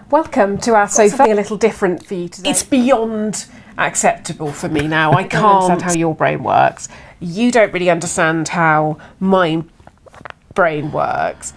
Welcome to our sofa. Something a little different for you today. It's beyond acceptable for me now. I can't understand how your brain works. You don't really understand how my brain works.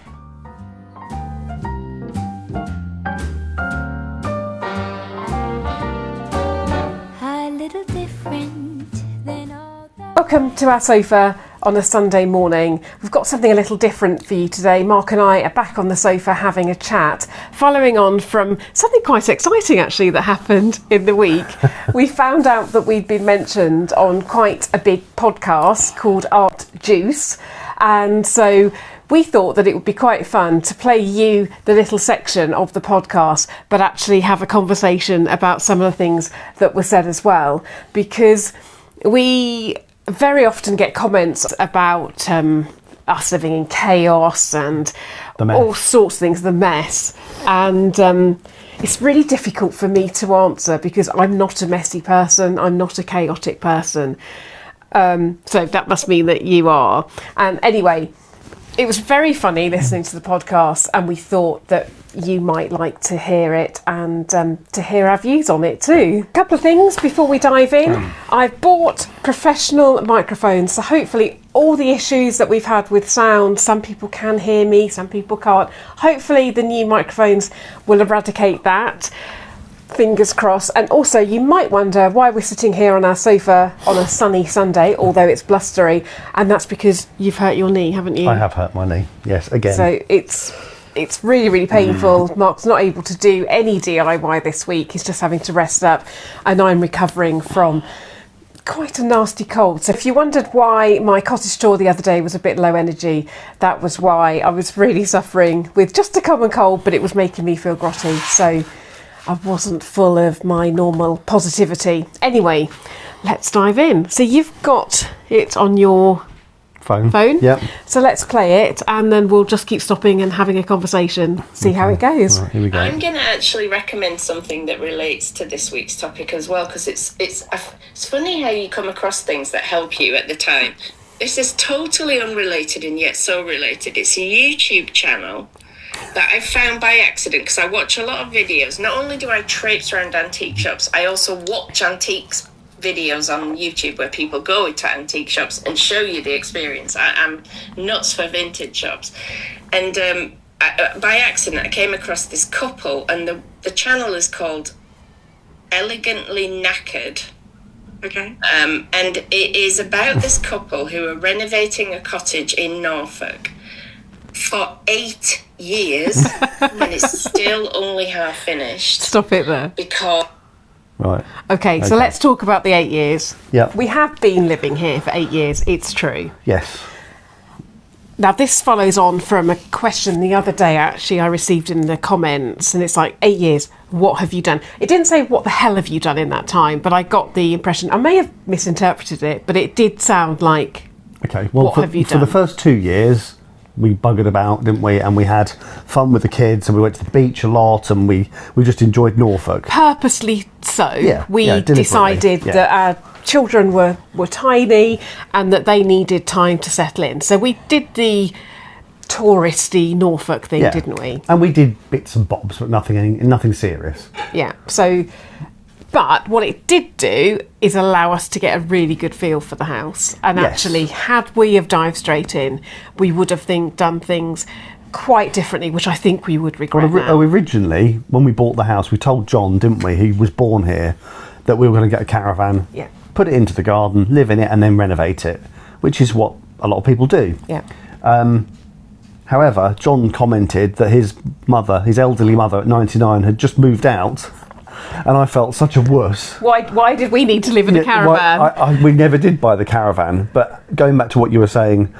A little different than all the... Welcome to our sofa on a Sunday morning. We've got something a little different for you today. Mark and I are back on the sofa having a chat, following on from something quite exciting actually that happened in the week. We found out that we'd been mentioned on quite a big podcast called Art Juice, and so we thought that it would be quite fun to play you the little section of the podcast, but actually have a conversation about some of the things that were said as well, because we very often get comments about us living in chaos and all sorts of things, the mess. And it's really difficult for me to answer because I'm not a messy person, I'm not a chaotic person. So that must mean that you are. And anyway, it was very funny listening to the podcast, and we thought that you might like to hear it and to hear our views on it too. A couple of things before we dive in. I've bought professional microphones, so hopefully all the issues that we've had with sound, some people can hear me, some people can't. Hopefully the new microphones will eradicate that. Fingers crossed. And also you might wonder why we're sitting here on our sofa on a sunny Sunday, although it's blustery, and that's because you've hurt your knee, haven't you? I have hurt my knee, yes, again. So it's really, really painful. Mark's not able to do any DIY this week. He's just having to rest up, and I'm recovering from quite a nasty cold. So if you wondered why my cottage tour the other day was a bit low energy, that was why. I was really suffering with just a common cold, but it was making me feel grotty. So I wasn't full of my normal positivity. Anyway, let's dive in. So you've got it on your phone? Yep. So let's play it, and then we'll just keep stopping and having a conversation, see how it goes. Right, here we go. I'm going to actually recommend something that relates to this week's topic as well, because it's funny how you come across things that help you at the time. This is totally unrelated and yet so related. It's a YouTube channel that I found by accident because I watch a lot of videos. Not only do I traipse around antique shops, I also watch antiques videos on YouTube where people go to antique shops and show you the experience. I'm nuts for vintage shops. And by accident, I came across this couple, and the channel is called Elegantly Knackered. Okay. And it is about this couple who are renovating a cottage in Norfolk for 8 years and it's still only half finished. Stop it there. Because... Right. Okay, so let's talk about the 8 years. Yep. We have been living here for 8 years, it's true. Yes. Now this follows on from a question the other day actually I received in the comments, and it's like, 8 years, what have you done? It didn't say what the hell have you done in that time, but I got the impression, I may have misinterpreted it, but it did sound like, okay, well, what have you done? For the first 2 years, we buggered about, didn't we? And we had fun with the kids, and we went to the beach a lot, and we just enjoyed Norfolk. Purposely so. Yeah, we deliberately, decided that our children were tiny and that they needed time to settle in. So we did the touristy Norfolk thing, didn't we? And we did bits and bobs, but nothing serious. Yeah. So, but what it did do is allow us to get a really good feel for the house. And actually, had we have dived straight in, we would have done things quite differently, which I think we would regret now. Originally, when we bought the house, we told John, didn't we, he was born here, that we were going to get a caravan, put it into the garden, live in it, and then renovate it, which is what a lot of people do. Yeah. However, John commented that his elderly mother at 99, had just moved out. And I felt such a wuss. Why did we need to live in a caravan? We never did buy the caravan. But going back to what you were saying,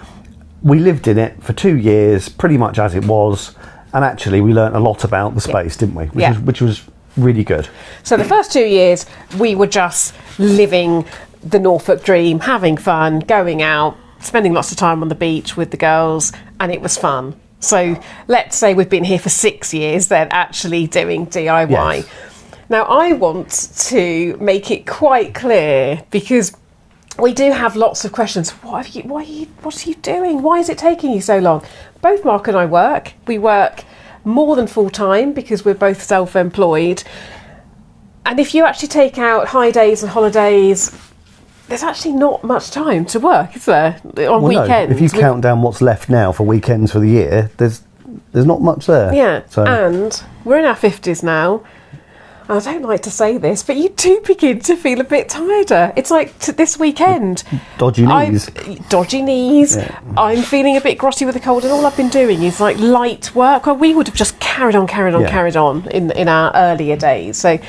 we lived in it for 2 years, pretty much as it was. And actually, we learnt a lot about the space, didn't we? Which was really good. So the first 2 years, we were just living the Norfolk dream, having fun, going out, spending lots of time on the beach with the girls, and it was fun. So let's say we've been here for 6 years, then actually doing DIY. Yes. Now, I want to make it quite clear, because we do have lots of questions. What are you doing? Why is it taking you so long? Both Mark and I work. We work more than full-time because we're both self-employed. And if you actually take out high days and holidays, there's actually not much time to work, is there, on weekends? No. If you count down what's left now for weekends for the year, there's not much there. Yeah, So, and we're in our 50s now. I don't like to say this, but you do begin to feel a bit tireder. It's like this weekend. dodgy knees. Dodgy knees. Yeah. I'm feeling a bit grotty with a cold, and all I've been doing is like light work. Well, we would have just carried on in our earlier days. So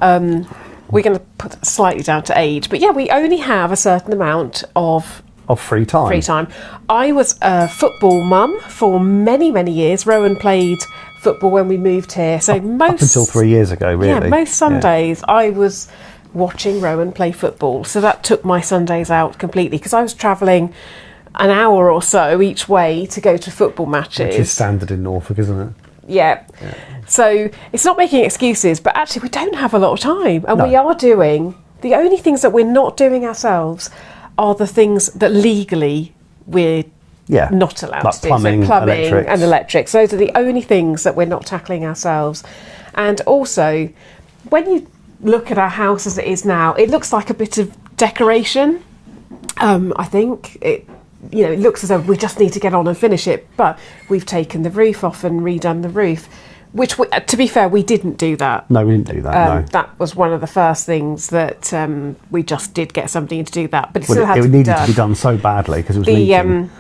we're going to put slightly down to age. But yeah, we only have a certain amount of free time. I was a football mum for many, many years. Rowan played football when we moved here. So Up until 3 years ago, really. Yeah, most Sundays I was watching Rowan play football. So that took my Sundays out completely because I was travelling an hour or so each way to go to football matches. Which is standard in Norfolk, isn't it? Yeah. So it's not making excuses, but actually we don't have a lot of time. And No. we are doing, the only things that we're not doing ourselves are the things that legally we're not allowed like to do. Plumbing, So plumbing electrics. and electrics. Those are the only things that we're not tackling ourselves. And also, when you look at our house as it is now, it looks like a bit of decoration. I think it looks as though we just need to get on and finish it. But we've taken the roof off and redone the roof, which, to be fair, we didn't do that. No, we didn't do that, no. That was one of the first things that we just did get somebody to do that. But it still had it to be needed done. to be done so badly because it was leaking.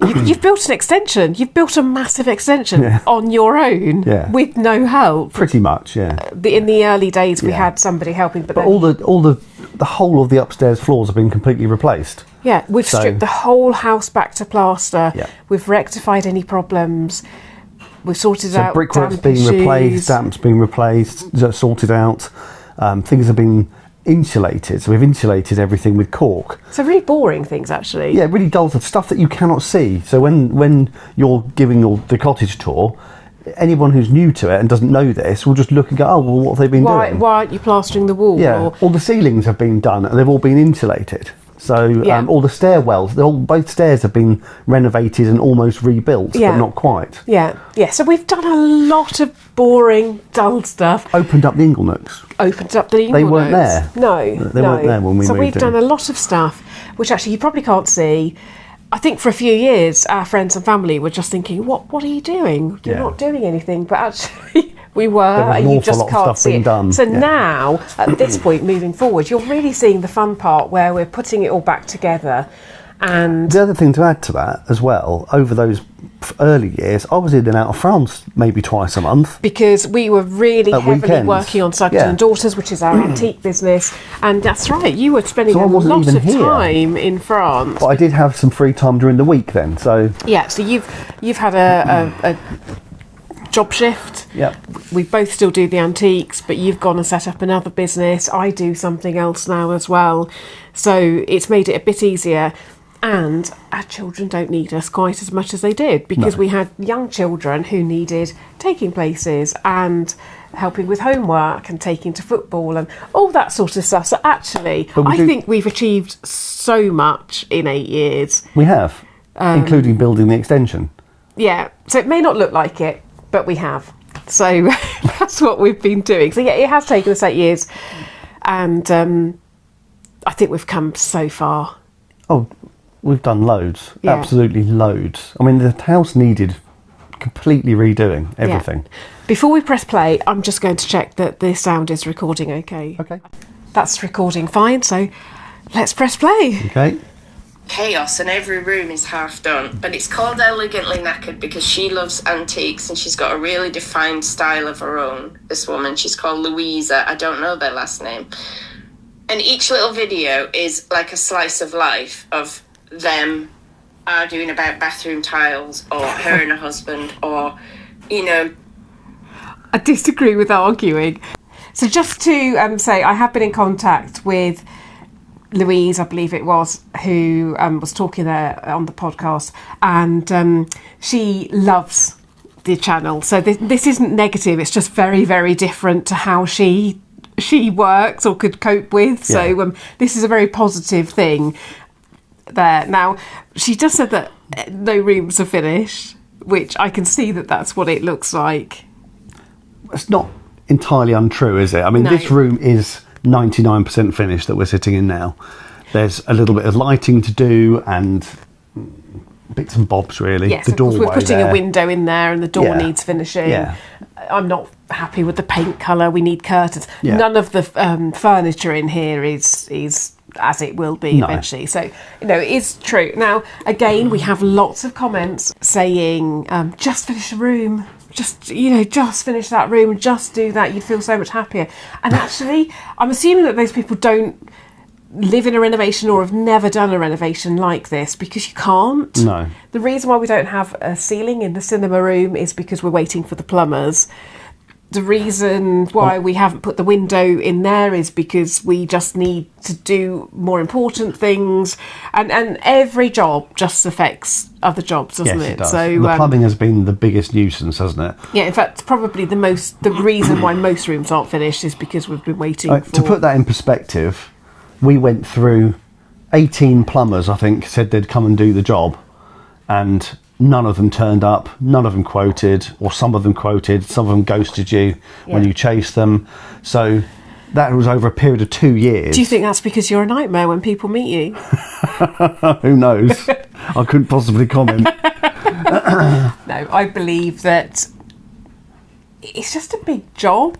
You've built an extension. You've built a massive extension on your own with no help. Pretty much, yeah. In the early days, we had somebody helping, but then, all the whole of the upstairs floors have been completely replaced. yeah, we've stripped the whole house back to plaster. Yeah. We've rectified any problems. We've sorted So out brickwork's damp been issues. replaced, damp's been replaced, sorted out. Things have been insulated, so we've insulated everything with cork. So really boring things, actually. Yeah, really dull stuff that you cannot see. So when you're giving the cottage tour, anyone who's new to it and doesn't know this will just look and go, oh, well, what have they been doing? Why aren't you plastering the wall? Yeah, Or, all the ceilings have been done and they've all been insulated. So all the stairwells, both stairs have been renovated and almost rebuilt, but not quite. Yeah. So we've done a lot of boring, dull stuff. Opened up the ingle nooks. Opened up the ingle They weren't nooks. there. No, They weren't there when we So moved we've in. done a lot of stuff, which actually you probably can't see. I think for a few years, our friends and family were just thinking, "What are you doing? You're not doing anything." But actually, we were, There was an and you awful just lot of can't stuff see being it. done. So Yeah. now, at this point, moving forward, you're really seeing the fun part where we're putting it all back together. And The other thing to add to that as well, over those early years, I was in and out of France maybe twice a month. because we were really At heavily weekends. working on Sugden Yeah. and Daughters, which is our antique business, and that's right, you were spending So I a wasn't lot even of here. time in France. But I did have some free time during the week then, so Yeah, so you've had a job shift. Yep. We both still do the antiques, but you've gone and set up another business. I do something else now as well, so it's made it a bit easier. And our children don't need us quite as much as they did because we had young children who needed taking places and helping with homework and taking to football and all that sort of stuff. So actually, I think we've achieved so much in 8 years. we have, including building the extension. Yeah, so it may not look like it, but we have. So that's what we've been doing. So yeah, it has taken us 8 years, and I think we've come so far. Oh, we've done loads, Yeah. absolutely loads. I mean, the house needed completely redoing, everything. Yeah. Before we press play, I'm just going to check that the sound is recording okay. Okay. That's recording fine, so let's press play. Okay. Chaos and every room is half done, but it's called Elegantly Knackered because she loves antiques and she's got a really defined style of her own. This woman, she's called Louisa. I don't know their last name. And each little video is like a slice of life of them arguing about bathroom tiles, or her and her husband, or I disagree with arguing. So just to say, I have been in contact with Louise, I believe it was, who was talking there on the podcast, and she loves the channel. So this isn't negative, it's just very, very different to how she works or could cope with. So this is a very positive thing there. Now, she just said that no rooms are finished, which I can see that that's what it looks like. It's not entirely untrue, is it? I mean, No. this room is 99% finished that we're sitting in now. There's a little bit of lighting to do and bits and bobs, really. Yes, the of course, doorway we're putting there. a window in there and the door Yeah. needs finishing. Yeah. I'm not happy with the paint colour. We need curtains. Yeah. None of the furniture in here is as it will be No. eventually. So, it is true. Now, again, we have lots of comments saying, just finish the room. Just finish that room. Just do that. You'd feel so much happier. And actually, I'm assuming that those people don't live in a renovation or have never done a renovation like this, because you can't. No. The reason why we don't have a ceiling in the cinema room is because we're waiting for the plumbers. The reason why we haven't put the window in there is because we just need to do more important things, and every job just affects other jobs, doesn't Yes, it? it does. So the plumbing has been the biggest nuisance, hasn't it? yeah, in fact, probably the reason why most rooms aren't finished is because we've been waiting for... To put that in perspective, we went through 18 plumbers, I think, said they'd come and do the job, and none of them turned up, none of them quoted, or some of them quoted, some of them ghosted you when you chased them. So that was over a period of 2 years. Do you think that's because you're a nightmare when people meet you? Who knows? I couldn't possibly comment. No, I believe that it's just a big job,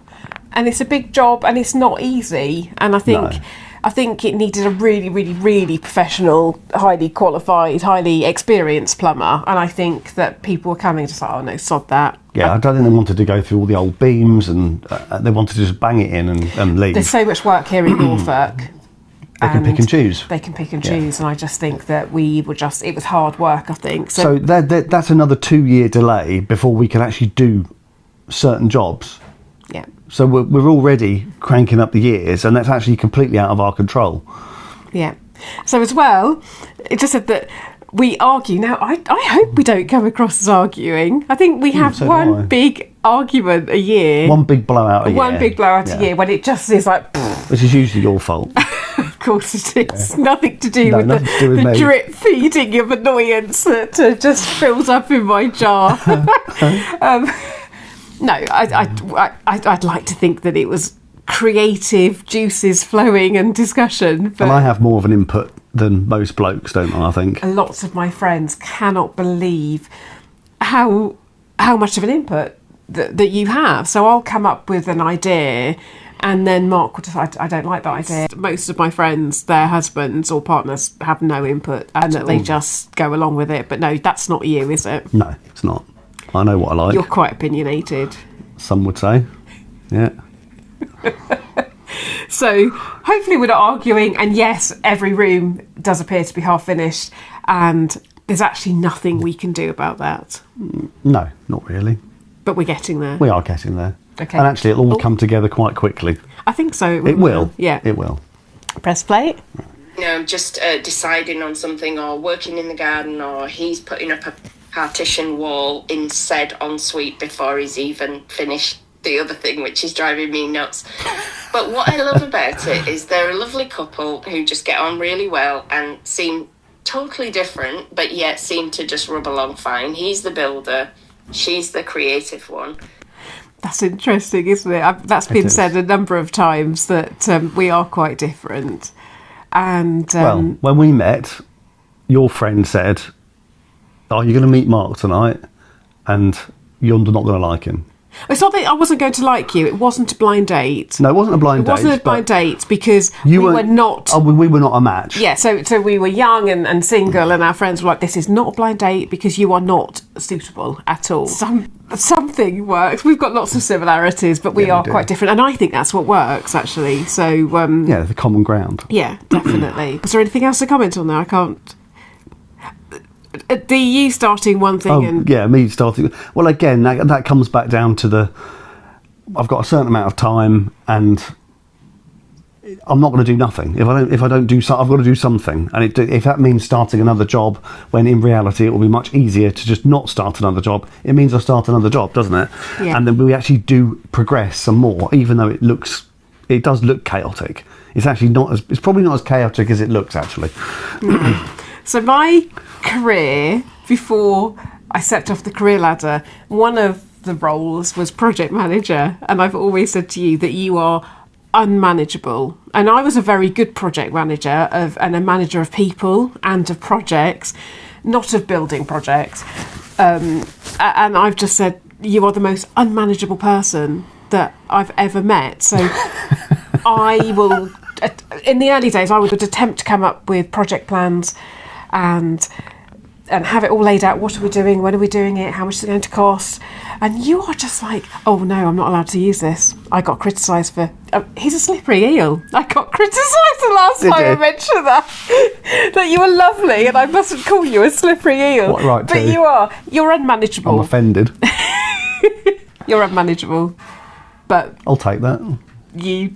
and it's a big job, and it's not easy. And I think No. it needed a really, really, really professional, highly qualified, highly experienced plumber. And I think that people were coming just like, oh no, sod that. Yeah, I don't think they wanted to go through all the old beams, and they wanted to just bang it in and leave. There's so much work here in Norfolk. They can pick and choose. They can pick and Yeah. choose, and I just think that it was hard work, I think. So that's another 2-year delay before we can actually do certain jobs. yeah. So we're already cranking up the years, and that's actually completely out of our control. Yeah. So as well, it just said that we argue. Now, I hope we don't come across as arguing. I think we have so do one I. big argument a year. One big blowout a year. One big blowout Yeah. a year when it just is like, pfft, Which is usually your fault. of course it is. Nothing to do No, with nothing to do with the me. drip feeding of annoyance that just fills up in my jar. No, I'd like to think that it was creative juices flowing and discussion. But And I have more of an input than most blokes, don't I think? lots of my friends cannot believe how much of an input that you have. So I'll come up with an idea, and then Mark will decide, I don't like that idea. Most of my friends, their husbands or partners have no input, and that they just go along with it. But no, that's not you, is it? No, it's not. I know what I like, You're quite opinionated. some would say. Yeah. So hopefully we're not arguing, and yes, every room does appear to be half finished, and there's actually nothing we can do about that. No, not really. But we're getting there. We are getting there. Okay. And actually, it'll all come together quite quickly. I think so. It will. Yeah. It will. Press play. Just deciding on something, or working in the garden, or he's putting up a partition wall in said ensuite before he's even finished the other thing, which is driving me nuts. But what I love about it is they're a lovely couple who just get on really well and seem totally different, but yet seem to just rub along fine. He's the builder, she's the creative one. That's interesting, isn't it? That's been said a number of times, that we are quite different. And Well, when we met, your friend said, "Oh, you're going to meet Mark tonight, and you're not going to like him." it's not that I wasn't going to like you. It wasn't a blind date. No, it wasn't a blind date. It wasn't a blind but date because you we were not. Oh, we were not a match. Yeah, so we were young and single, and our friends were like, "This is not a blind date because you are not suitable at all." Something works. We've got lots of similarities, but we are do. quite different, and I think that's what works actually. So Yeah, the common ground. yeah, definitely. Was there anything else to comment on there? I can't. You starting one thing and Yeah, me starting. Well, again, that comes back down to I've got a certain amount of time, and I'm not going to do nothing. If I don't do something, I've got to do something. And if that means starting another job, when in reality it will be much easier to just not start another job, it means I start another job, doesn't it? Yeah. And then we actually do progress some more, even though it does look chaotic. It's actually it's probably not as chaotic as it looks, actually. So my career before I stepped off the career ladder. One of the roles was project manager, and I've always said to you that you are unmanageable. And I was a very good project manager and a manager of people and of projects, not of building projects. And I've just said, you are the most unmanageable person that I've ever met. So I will, in the early days, I would attempt to come up with project plans and have it all laid out. What are we doing? When are we doing it? How much is it going to cost? And you are just like, oh no, I'm not allowed to use this. I got criticised for... he's a slippery eel. I got criticised the last time I mentioned that. That you were lovely and I mustn't call you a slippery eel. What right but to? you are. You're unmanageable. I'm offended. You're unmanageable. But I'll take that. you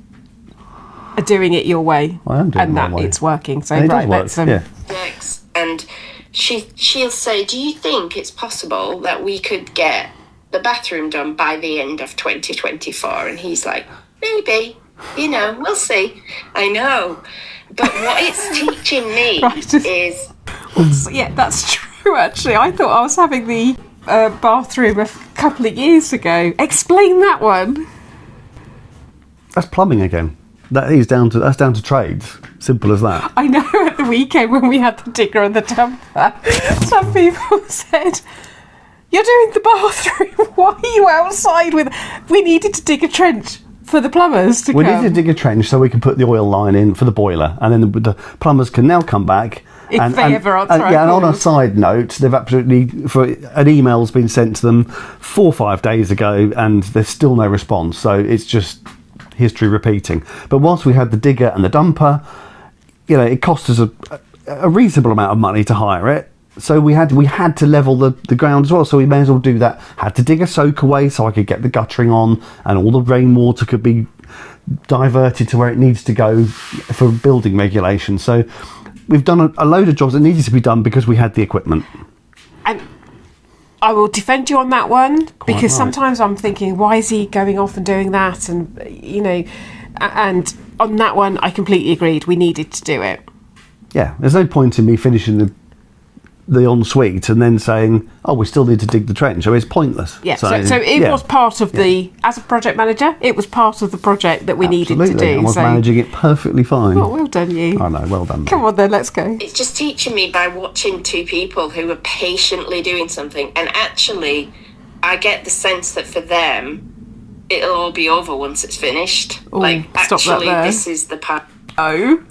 are doing it your way. I am doing it my and that way. it's working. So And it does right, work, let's... yeah. Next, and she'll say, do you think it's possible that we could get the bathroom done by the end of 2024? And he's like, maybe, we'll see. I know, but what it's teaching me Right. is Yeah, that's true, actually. I thought I was having the bathroom a couple of years ago. Explain that one. That's plumbing again. That's down to trades. Simple as that. I know at the weekend when we had the digger and the dumper, some people said, you're doing the bathroom, why are you outside with... We needed to dig a trench for the plumbers to We come. need to dig a trench so we can put the oil line in for the boiler, and then the plumbers can now come back. If they ever answer our and on a calls. side note, they've an email's been sent to them 4 or 5 days ago, and there's still no response. So it's just history repeating. But whilst we had the digger and the dumper, it cost us a reasonable amount of money to hire it. So we had to level the ground as well. So we may as well do that. Had to dig a soak away so I could get the guttering on, and all the rainwater could be diverted to where it needs to go for building regulation. So we've done a load of jobs that needed to be done because we had the equipment. And I will defend you on that one, because right. sometimes I'm thinking, why is he going off and doing that? And, and on that one, I completely agreed. We needed to do it. Yeah, there's no point in me finishing the ensuite and then saying, oh, we still need to dig the trench. So it's pointless. Yeah, so it was part of as a project manager, it was part of the project that we needed to do. I was managing it perfectly fine. Oh, well done, you. I know, well done. Come on then, let's go. it's just teaching me by watching two people who are patiently doing something, and actually I get the sense that for them it'll all be over once it's finished. Ooh, stop that actually there. this is the part. Oh,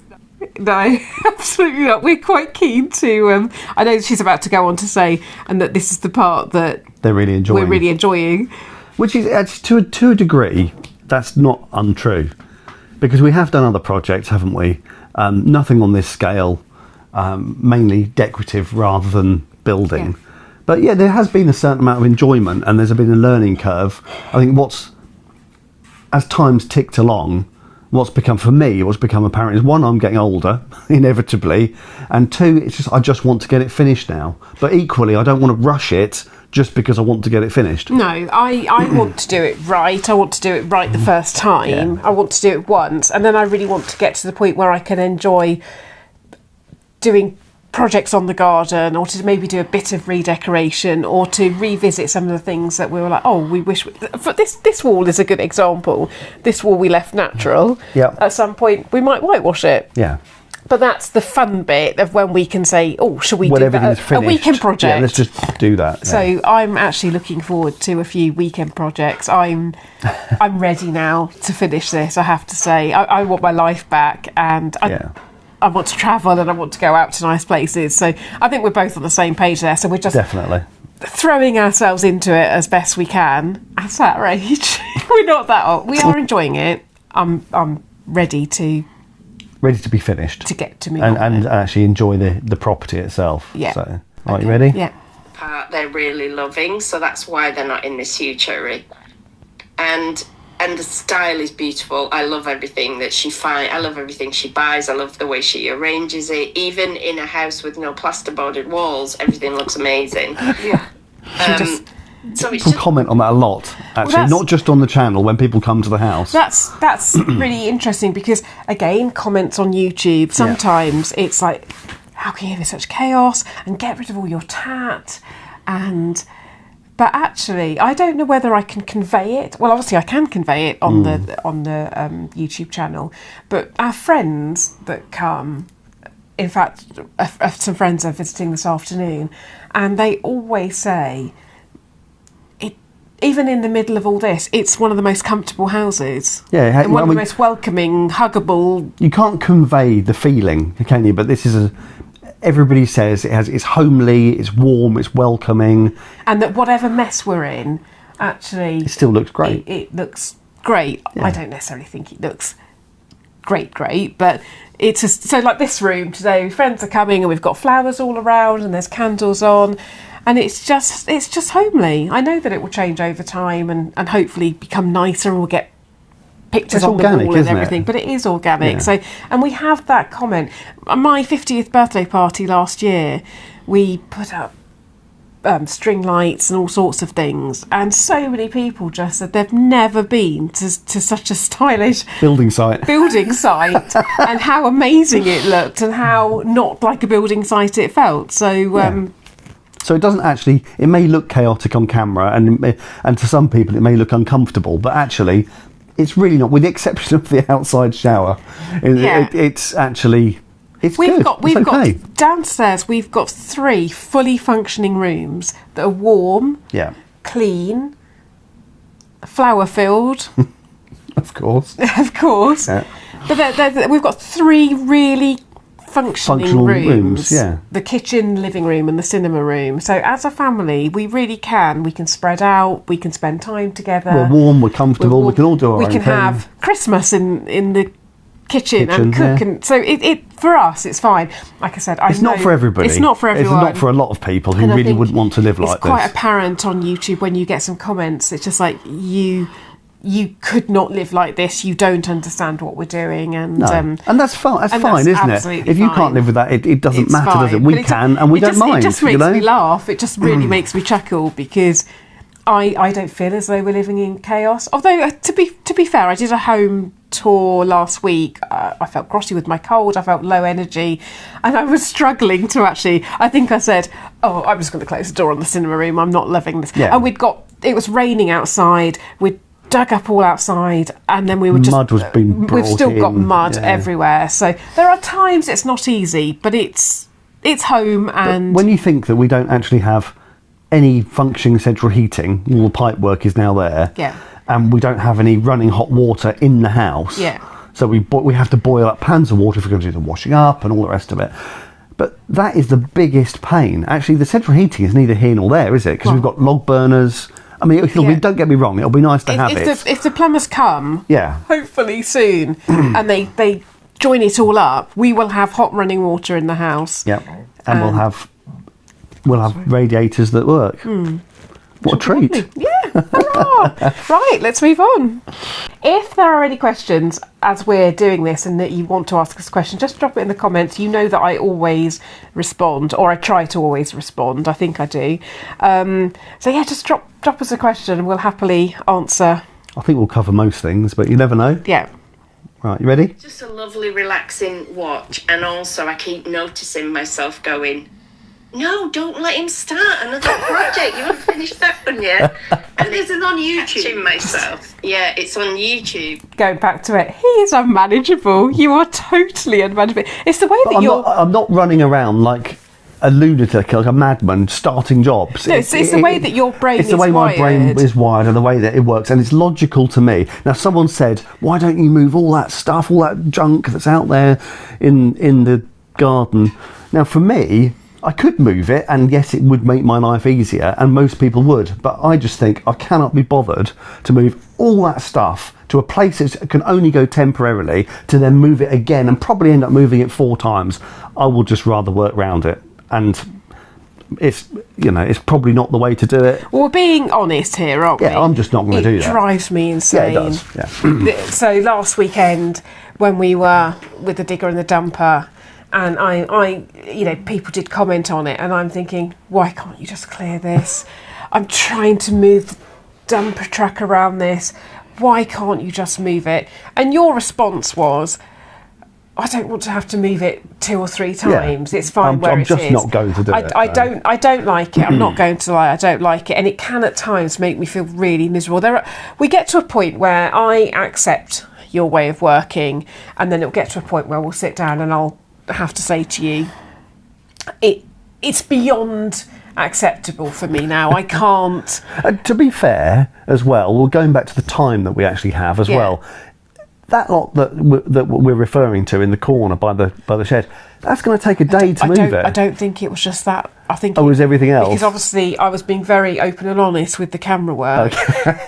no, absolutely not. We're quite keen to... I know she's about to go on to say, and that this is the part that They're really enjoying. we're really enjoying. Which is actually, to a degree, that's not untrue. Because we have done other projects, haven't we? Nothing on this scale, mainly decorative rather than building. Yeah. But yeah, there has been a certain amount of enjoyment, and there's been a learning curve. I think as time's ticked along, what's become apparent is, one, I'm getting older, inevitably, and two, it's just I just want to get it finished now. But equally, I don't want to rush it just because I want to get it finished. No, I want to do it right. I want to do it right the first time. Yeah. I want to do it once, and then I really want to get to the point where I can enjoy doing projects on the garden, or to maybe do a bit of redecoration, or to revisit some of the things that we were like, oh, we wish... But this wall is a good example. This wall we left natural. Yeah. At some point, we might whitewash it. Yeah. But that's the fun bit of when we can say, oh, shall we When do everything's that? A finished. weekend project. Yeah, let's just do that. So yeah. I'm actually looking forward to a few weekend projects. I'm ready now to finish this, I have to say. I want my life back, and I want to travel, and I want to go out to nice places. So I think we're both on the same page there. So we're just Definitely. throwing ourselves into it as best we can. At our age, we're not that old. We are enjoying it. I'm ready to be finished. to get to move and on. actually enjoy the property itself. Yeah. So, right, you ready? Yeah. Part they're really loving, so that's why they're not in this huge hurry. And the style is beautiful. I love everything that she finds. I love everything she buys. I love the way she arranges it. Even in a house with no plasterboarded walls, everything looks amazing. Yeah. So it's People just comment on that a lot, actually, that's- not just on the channel when people come to the house. That's really interesting, because again, comments on YouTube, sometimes it's like, how can you live in such chaos and get rid of all your tat? But actually, I don't know whether I can convey it. Well, obviously, I can convey it on the YouTube channel. But our friends that come, in fact, some friends are visiting this afternoon, and they always say, even in the middle of all this, it's one of the most comfortable houses. Yeah, and one of the most welcoming, huggable. You can't convey the feeling, can you? But this is everybody says it's homely, it's warm, it's welcoming, and that whatever mess we're in, actually, it still looks great. It looks great. Yeah. I don't necessarily think it looks great, but it's so like this room today. Friends are coming, and we've got flowers all around, and there's candles on, and it's just homely. I know that it will change over time, and hopefully become nicer, and we'll get pictures on the wall and everything, but it is organic. Yeah. So, and we have that comment. My 50th birthday party last year, we put up string lights and all sorts of things, and so many people just said they've never been to such a stylish building site and how amazing it looked and how not like a building site it felt. So so it doesn't actually, it may look chaotic on camera, and to some people it may look uncomfortable, but actually it's really not, with the exception of the outside shower. It's actually, we've got downstairs, we've got 3 fully functioning rooms that are warm, clean, flower filled. Of course. Yeah. But we've got 3 really functional rooms. Yeah. The kitchen, living room and the cinema room. So as a family, we really can spread out, we can spend time together. We're warm, we're comfortable, we can all do our own thing. We can have Christmas in the kitchen and cook, and so it for us it's fine. Like I said, it's not for everybody. It's not for everyone. It's not for a lot of people who really wouldn't want to live like this. It's quite apparent on YouTube when you get some comments. It's just like you could not live like this. You don't understand what we're doing, and that's fine. That's fine, isn't it? If you can't live with that, it doesn't matter, does it? We can, and we don't mind. It just makes me laugh. It just really makes me chuckle, because I don't feel as though we're living in chaos. Although to be fair, I did a home tour last week. I felt grotty with my cold. I felt low energy, and I was struggling to actually. I think I said, "Oh, I'm just going to close the door on the cinema room. I'm not loving this." Yeah. And it was raining outside. We'd dug up all outside, and then we were just mud was being brought we've still got mud everywhere. So there are times it's not easy, but it's home. And but when you think that we don't actually have any functioning central heating, all the pipe work is now there, and we don't have any running hot water in the house, so we have to boil up pans of water if we're going to do the washing up and all the rest of it. But that is the biggest pain. Actually, the central heating is neither here nor there, is it? Because we've got log burners. I mean, don't get me wrong, it'll be nice to have it. If the plumbers come, hopefully soon, and they join it all up, we will have hot running water in the house. Yeah, and we'll have radiators that work. What a treat. Yeah. Right, let's move on. If there are any questions as we're doing this and that you want to ask us a question, just drop it in the comments. You know that I always respond, or I try to always respond. I think I do. So yeah, just drop us a question and we'll happily answer. I think we'll cover most things, but you never know. Yeah. Right, you ready? Just a lovely, relaxing watch, and also I keep noticing myself going, no, don't let him start another project. You haven't finished that one yet. And it's on YouTube. Catching myself. Yeah, it's on YouTube. Going back to it, he is unmanageable. You are totally unmanageable. It's the way that I'm not running around like a lunatic, like a madman, starting jobs. No, it's the way that your brain is wired. It's the way my brain is wired and the way that it works, and it's logical to me. Now, someone said, why don't you move all that stuff, all that junk that's out there in the garden? Now, for me, I could move it, and yes, it would make my life easier, and most people would, but I just think I cannot be bothered to move all that stuff to a place that can only go temporarily, to then move it again and probably end up moving it 4 times. I will just rather work around it, and it's probably not the way to do it. Well, we're being honest here, aren't we? Yeah, I'm just not going to do that. It drives me insane. Yeah, it does. Yeah. So last weekend, when we were with the digger and the dumper, and I people did comment on it, and I'm thinking, why can't you just clear this? I'm trying to move the dumper truck around this. Why can't you just move it? And your response was, I don't want to have to move it 2 or 3 times. It's fine where I'm it just is. not going to do it. I don't like it. I'm not going to lie. I don't like it, and it can at times make me feel really miserable. We get to a point where I accept your way of working, and then it'll get to a point where we'll sit down and I'll have to say to you, it's beyond acceptable for me now. I can't. To be fair, as well, we're going back to the time that we actually have as well. That lot that we're referring to in the corner by the shed, that's going to take a day to move it. I don't think it was just that. I think it was everything else. Because obviously I was being very open and honest with the camera work,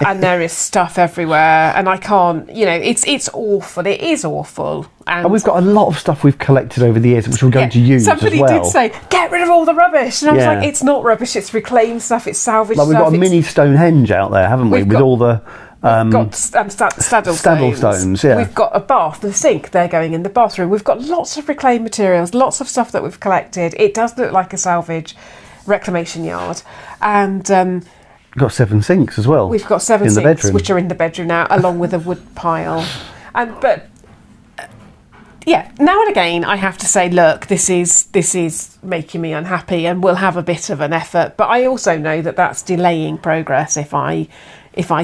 and there is stuff everywhere, and I can't. It's awful. It is awful. And we've got a lot of stuff we've collected over the years, which we're going to use Somebody as well. did say, get rid of all the rubbish. And I was like, it's not rubbish, it's reclaimed stuff, it's salvaged stuff. We've got a mini Stonehenge out there, haven't we? With all the... We've got saddle stones, yeah. We've got a bath, the sink, they're going in the bathroom. We've got lots of reclaimed materials, lots of stuff that we've collected. It does look like a salvage reclamation yard. And... we've got 7 sinks as well. We've got 7 in sinks, the bedroom. which are in the bedroom now, along with a wood pile. Now and again, I have to say, look, this is making me unhappy, and we'll have a bit of an effort. But I also know that that's delaying progress if I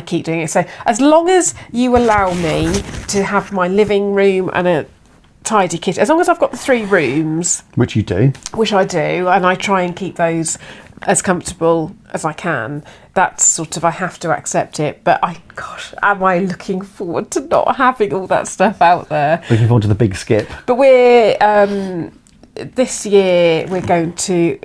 keep doing it. So as long as you allow me to have my living room and a tidy kitchen, as long as I've got the 3 rooms, which you do, which I do, and I try and keep those as comfortable as I can, that's sort of, I have to accept it. But am I looking forward to not having all that stuff out there? Looking forward to the big skip. But we're this year we're going to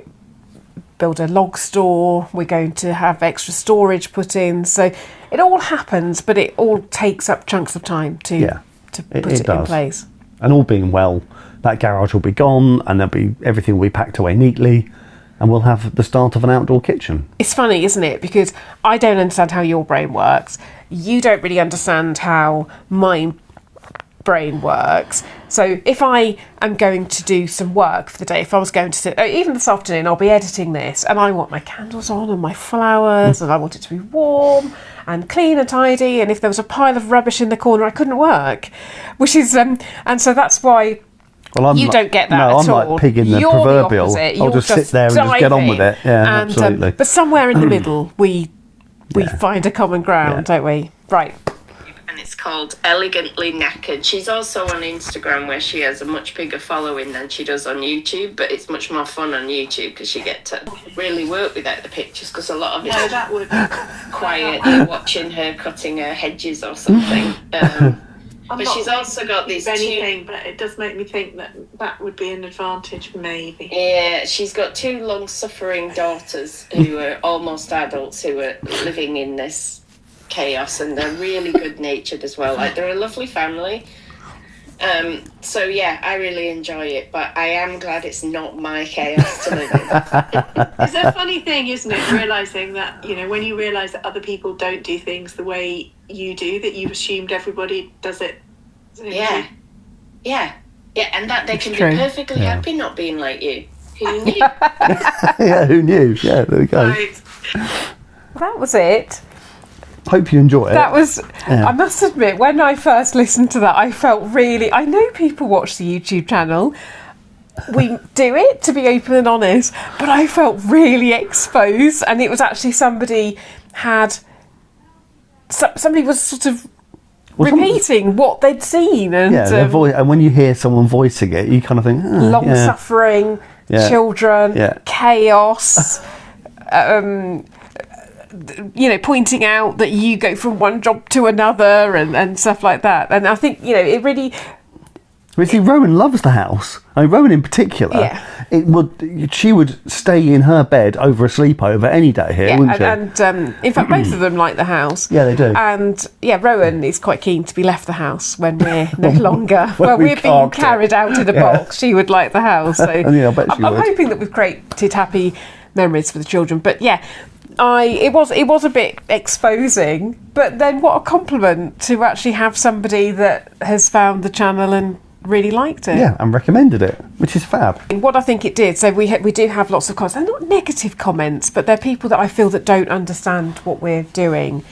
build a log store. We're going to have extra storage put in. So it all happens, but it all takes up chunks of time to put it in place. And all being well, that garage will be gone, and everything will be packed away neatly, and we'll have the start of an outdoor kitchen. It's funny, isn't it? Because I don't understand how your brain works. You don't really understand how my brain works. So if I am going to do some work for the day, if I was going to sit, even this afternoon, I'll be editing this, and I want my candles on and my flowers, and I want it to be warm and clean and tidy, and if there was a pile of rubbish in the corner, I couldn't work. Which is, and so that's why... Well, you don't get that at all. No, I'm like pig in the proverbial. I'll just sit there and just get on with it. Yeah, absolutely. But somewhere in the middle, we find a common ground, don't we? Right. And it's called Elegantly Knackered. She's also on Instagram, where she has a much bigger following than she does on YouTube, but it's much more fun on YouTube because you get to really work without the pictures, because a lot of it's that would quiet. You're watching her cutting her hedges or something. But she's also got these but it does make me think that would be an advantage, maybe. Yeah, she's got 2 long-suffering daughters who are almost adults, who are living in this chaos, and they're really good-natured as well. Like, they're a lovely family. So yeah, I really enjoy it, but I am glad it's not my chaos to live in. It's a funny thing, isn't it? Realising that, when you realise that other people don't do things the way you do, that you've assumed everybody does it. Yeah, and that they can be perfectly happy not being like you. Who knew? Who knew? Yeah, there we go. Right. That was it. Hope you enjoy it. That was, I must admit, when I first listened to that, I felt really, I know people watch the YouTube channel, we do it to be open and honest, but I felt really exposed, and it was actually somebody was sort of repeating what they'd seen. And their voice, and when you hear someone voicing it, you kind of think, long-suffering children, chaos, pointing out that you go from one job to another and stuff like that. And I think, it really... But see, Rowan loves the house. I mean, Rowan in particular, she would stay in her bed over a sleepover any day here, wouldn't she? And in fact, both of them like the house. Yeah, they do. And Rowan is quite keen to be left the house when we're no longer, when we're being carried out in a box. She would like the house. So I bet she would. I'm hoping that we've created happy memories for the children. But it was a bit exposing, but then what a compliment to actually have somebody that has found the channel and really liked it. Yeah, and recommended it, which is fab. What I think it did, so we do have lots of comments. They're not negative comments, but they're people that I feel that don't understand what we're doing.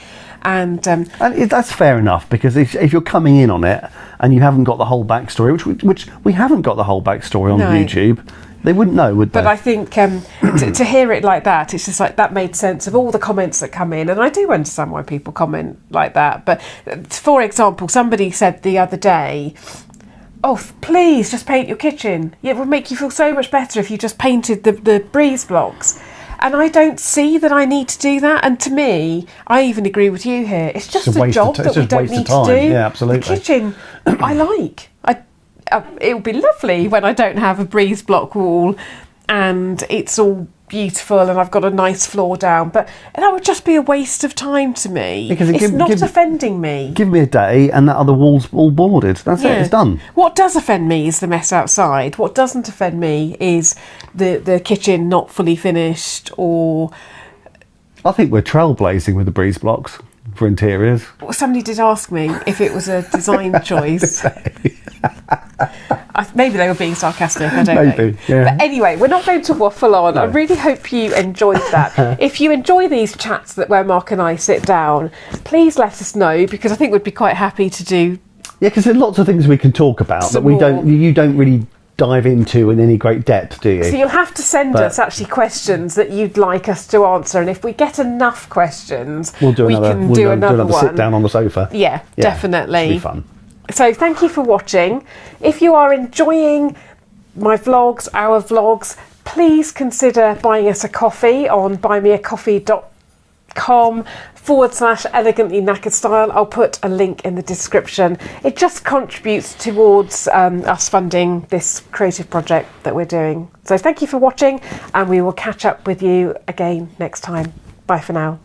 And that's fair enough, because if you're coming in on it and you haven't got the whole backstory, which we haven't got the whole backstory on YouTube, they wouldn't know, would they? But I think to hear it like that, it's just like that made sense of all the comments that come in, and I do understand why people comment like that. But for example, somebody said the other day, "Oh, please just paint your kitchen. It would make you feel so much better if you just painted the breeze blocks." And I don't see that I need to do that. And to me, I even agree with you here. It's just a job that we don't need to do. Yeah, absolutely. The kitchen, I like. It would be lovely when I don't have a breeze block wall and it's all beautiful and I've got a nice floor down. But that would just be a waste of time to me. Because it's not offending me. Give me a day and that other wall's all boarded. That's it, it's done. What does offend me is the mess outside. What doesn't offend me is the kitchen not fully finished, or... I think we're trailblazing with the breeze blocks for interiors. Somebody did ask me if it was a design choice. Maybe they were being sarcastic, I don't know. Maybe, yeah. But anyway, we're not going to waffle on. No. I really hope you enjoyed that. If you enjoy these chats where Mark and I sit down, please let us know, because I think we'd be quite happy to do... Yeah, because there's lots of things we can talk about that you don't really dive into in any great depth, do you? So you'll have to send us actually questions that you'd like us to answer, and if we get enough questions, we can do another one. Sit down on the sofa. Yeah, definitely. It'll be fun. So thank you for watching. If you are enjoying my vlogs, our vlogs, please consider buying us a coffee on buymeacoffee.com/elegantly knackered style. I'll put a link in the description. It just contributes towards us funding this creative project that we're doing. So thank you for watching, and we will catch up with you again next time. Bye for now.